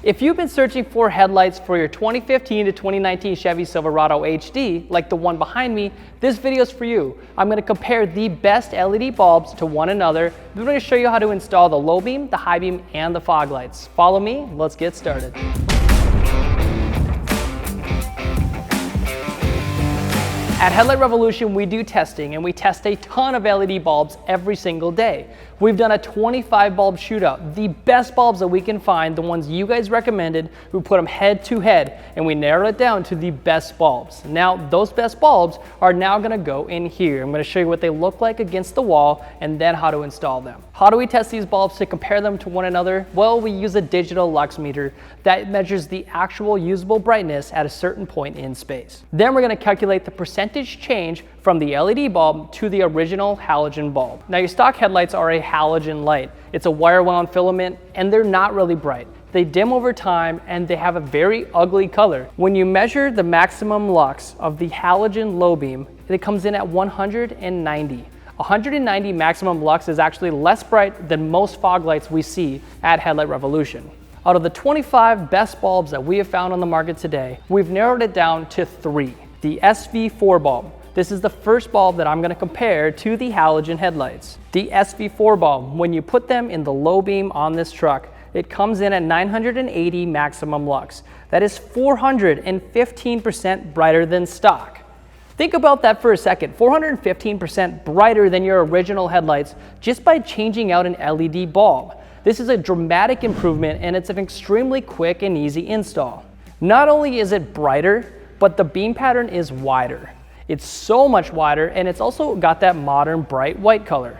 If you've been searching for headlights for your 2015 to 2019 Chevy Silverado HD, like the one behind me, this video is for you. I'm going to compare the best LED bulbs to one another. I'm going to show you how to install the low beam, the high beam, and the fog lights. Follow me, let's get started. At Headlight Revolution, we do testing, and we test a ton of LED bulbs every single day. We've done a 25 bulb shootout, the best bulbs that we can find, the ones you guys recommended. We put them head to head, and we narrowed it down to the best bulbs. Now, those best bulbs are now gonna go in here. I'm gonna show you what they look like against the wall, and then how to install them. How do we test these bulbs to compare them to one another? Well, we use a digital lux meter that measures the actual usable brightness at a certain point in space. Then we're gonna calculate the percentage change from the LED bulb to the original halogen bulb. Now, your stock headlights are a halogen light. It's a wire wound filament, and they're not really bright. They dim over time, and they have a very ugly color. When you measure the maximum lux of the halogen low beam, it comes in at 190. 190 maximum lux is actually less bright than most fog lights we see at Headlight Revolution. Out of the 25 best bulbs that we have found on the market today, we've narrowed it down to 3. The SV4 bulb. This is the first bulb that I'm going to compare to the halogen headlights. The SV4 bulb, when you put them in the low beam on this truck, it comes in at 980 maximum lux. That is 415% brighter than stock. Think about that for a second. 415% brighter than your original headlights just by changing out an LED bulb. This is a dramatic improvement, and it's an extremely quick and easy install. Not only is it brighter, but the beam pattern is wider. It's so much wider, and it's also got that modern bright white color.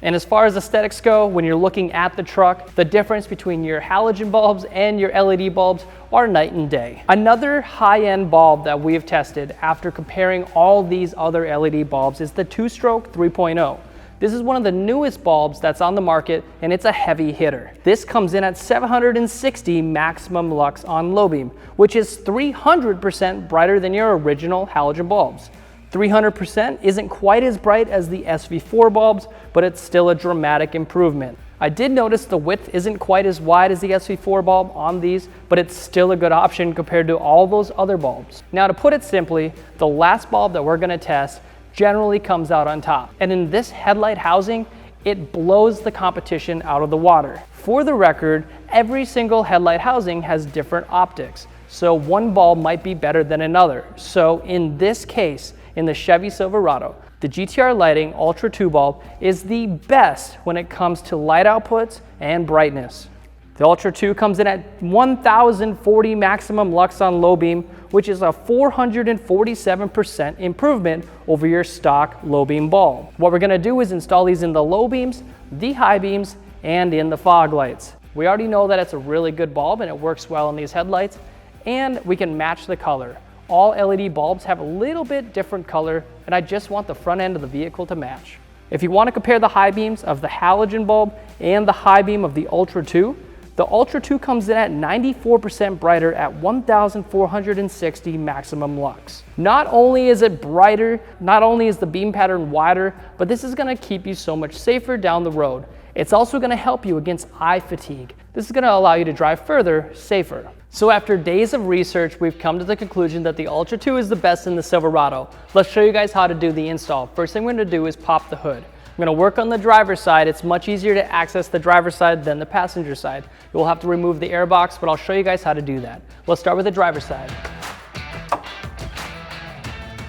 And as far as aesthetics go, when you're looking at the truck, the difference between your halogen bulbs and your LED bulbs are night and day. Another high-end bulb that we have tested after comparing all these other LED bulbs is the 2-stroke 3.0. This is one of the newest bulbs that's on the market, and it's a heavy hitter. This comes in at 760 maximum lux on low beam, which is 300% brighter than your original halogen bulbs. 300% isn't quite as bright as the SV4 bulbs, but it's still a dramatic improvement. I did notice the width isn't quite as wide as the SV4 bulb on these, but it's still a good option compared to all those other bulbs. Now, to put it simply, the last bulb that we're gonna test generally comes out on top. And in this headlight housing, it blows the competition out of the water. For the record, every single headlight housing has different optics, so one bulb might be better than another. So in this case, in the Chevy Silverado, the GTR Lighting Ultra 2 bulb is the best when it comes to light outputs and brightness. The Ultra 2 comes in at 1040 maximum lux on low beam, which is a 447% improvement over your stock low beam bulb. What we're gonna do is install these in the low beams, the high beams, and in the fog lights. We already know that it's a really good bulb and it works well in these headlights, and we can match the color. All LED bulbs have a little bit different color, and I just want the front end of the vehicle to match. If you want to compare the high beams of the halogen bulb and the high beam of the Ultra 2, the Ultra 2 comes in at 94% brighter at 1460 maximum lux. Not only is it brighter, not only is the beam pattern wider, but this is gonna keep you so much safer down the road. It's also gonna help you against eye fatigue. This is gonna allow you to drive further, safer. So after days of research, we've come to the conclusion that the Ultra 2 is the best in the Silverado. Let's show you guys how to do the install. First thing we're gonna do is pop the hood. I'm going to work on the driver's side. It's much easier to access the driver's side than the passenger side. You'll have to remove the air box, but I'll show you guys how to do that. Let's start with the driver's side.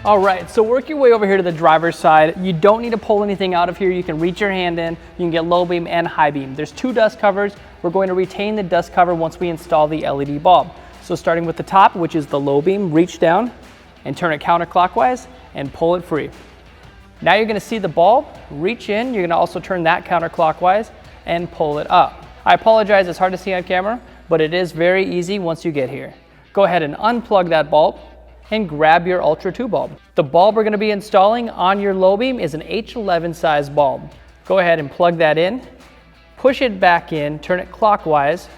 All right, so work your way over here to the driver's side. You don't need to pull anything out of here. You can reach your hand in. You can get low beam and high beam. There's 2 dust covers. We're going to retain the dust cover once we install the LED bulb. So starting with the top, which is the low beam, reach down and turn it counterclockwise and pull it free. Now you're gonna see the bulb, reach in, you're gonna also turn that counterclockwise and pull it up. I apologize, it's hard to see on camera, but it is very easy once you get here. Go ahead and unplug that bulb and grab your Ultra 2 bulb. The bulb we're gonna be installing on your low beam is an H11 size bulb. Go ahead and plug that in, push it back in, turn it clockwise.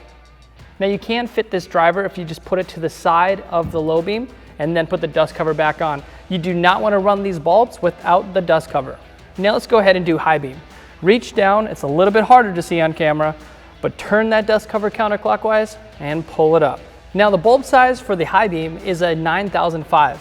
Now you can fit this driver if you just put it to the side of the low beam and then put the dust cover back on. You do not want to run these bulbs without the dust cover. Now let's go ahead and do high beam. Reach down, it's a little bit harder to see on camera. but turn that dust cover counterclockwise and pull it up. Now the bulb size for the high beam is a 9005.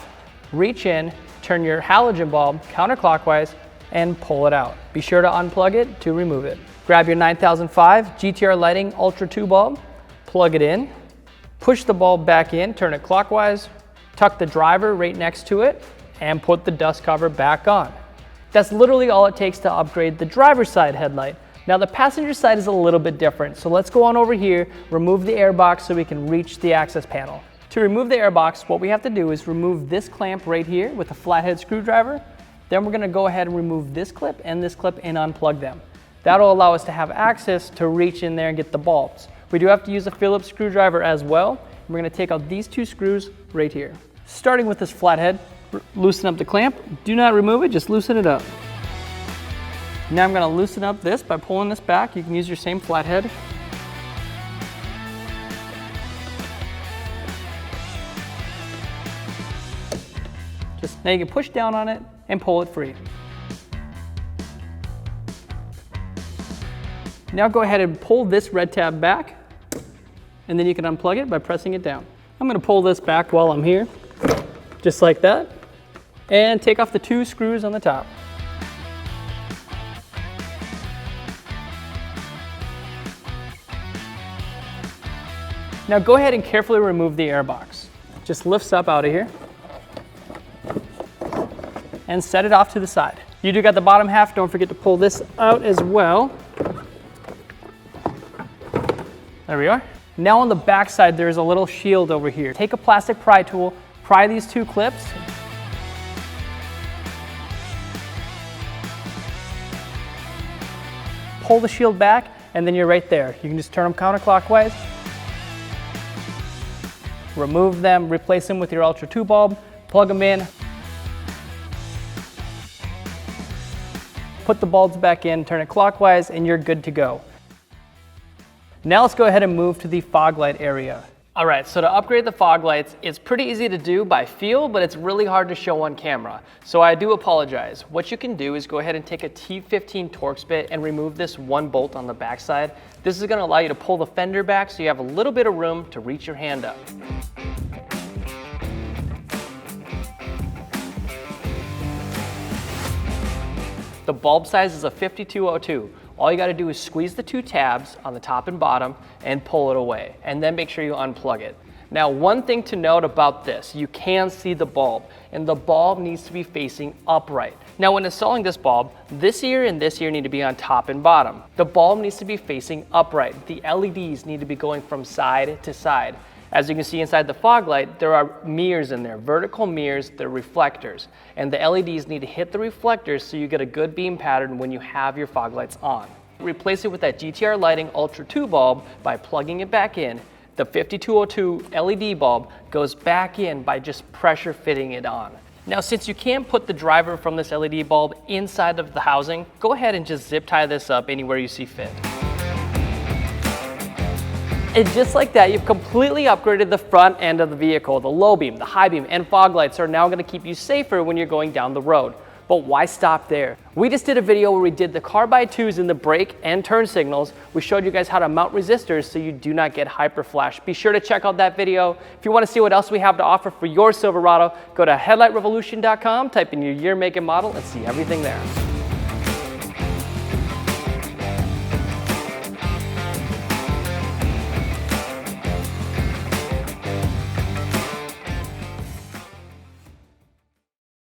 Reach in, turn your halogen bulb counterclockwise and pull it out. Be sure to unplug it to remove it. Grab your 9005 GTR Lighting Ultra 2 bulb, plug it in, push the bulb back in, turn it clockwise, tuck the driver right next to it, and put the dust cover back on. That's literally all it takes to upgrade the driver's side headlight. Now the passenger side is a little bit different, so let's go on over here, remove the airbox so we can reach the access panel. To remove the airbox, what we have to do is remove this clamp right here with a flathead screwdriver. Then we're gonna go ahead and remove this clip and unplug them. That'll allow us to have access to reach in there and get the bulbs. We do have to use a Phillips screwdriver as well. We're gonna take out these two screws right here. Starting with this flathead, loosen up the clamp. Do not remove it, just loosen it up. Now I'm gonna loosen up this by pulling this back. You can use your same flathead. Now you can push down on it and pull it free. Now go ahead and pull this red tab back, and then you can unplug it by pressing it down. I'm gonna pull this back while I'm here, just like that, and take off the two screws on the top. Now go ahead and carefully remove the airbox. Just lifts up out of here and set it off to the side. You do got the bottom half, don't forget to pull this out as well. There we are. Now on the back side, there's a little shield over here. Take a plastic pry tool, pry these two clips. Pull the shield back, and then you're right there. You can just turn them counterclockwise. Remove them, replace them with your Ultra 2 bulb, plug them in. Put the bulbs back in, turn it clockwise, and you're good to go. Now let's go ahead and move to the fog light area. All right, so to upgrade the fog lights, it's pretty easy to do by feel, but it's really hard to show on camera. So I do apologize. What you can do is go ahead and take a T15 Torx bit and remove this one bolt on the backside. This is gonna allow you to pull the fender back so you have a little bit of room to reach your hand up. The bulb size is a 5202. All you gotta do is squeeze the two tabs on the top and bottom and pull it away, and then make sure you unplug it. Now, one thing to note about this, you can see the bulb, and the bulb needs to be facing upright. Now, when installing this bulb, this ear and this ear need to be on top and bottom. The bulb needs to be facing upright. The LEDs need to be going from side to side. As you can see inside the fog light, there are mirrors in there, vertical mirrors, they're reflectors. And the LEDs need to hit the reflectors so you get a good beam pattern when you have your fog lights on. Replace it with that GTR Lighting Ultra 2 bulb by plugging it back in. The 5202 LED bulb goes back in by just pressure fitting it on. Now, since you can't put the driver from this LED bulb inside of the housing, go ahead and just zip tie this up anywhere you see fit. And just like that, you've completely upgraded the front end of the vehicle. The low beam, the high beam, and fog lights are now going to keep you safer when you're going down the road. But why stop there? We just did a video where we did the car-by-twos in the brake and turn signals. We showed you guys how to mount resistors so you do not get hyper flash. Be sure to check out that video. If you want to see what else we have to offer for your Silverado, go to headlightrevolution.com, type in your year, make, and model, and see everything there.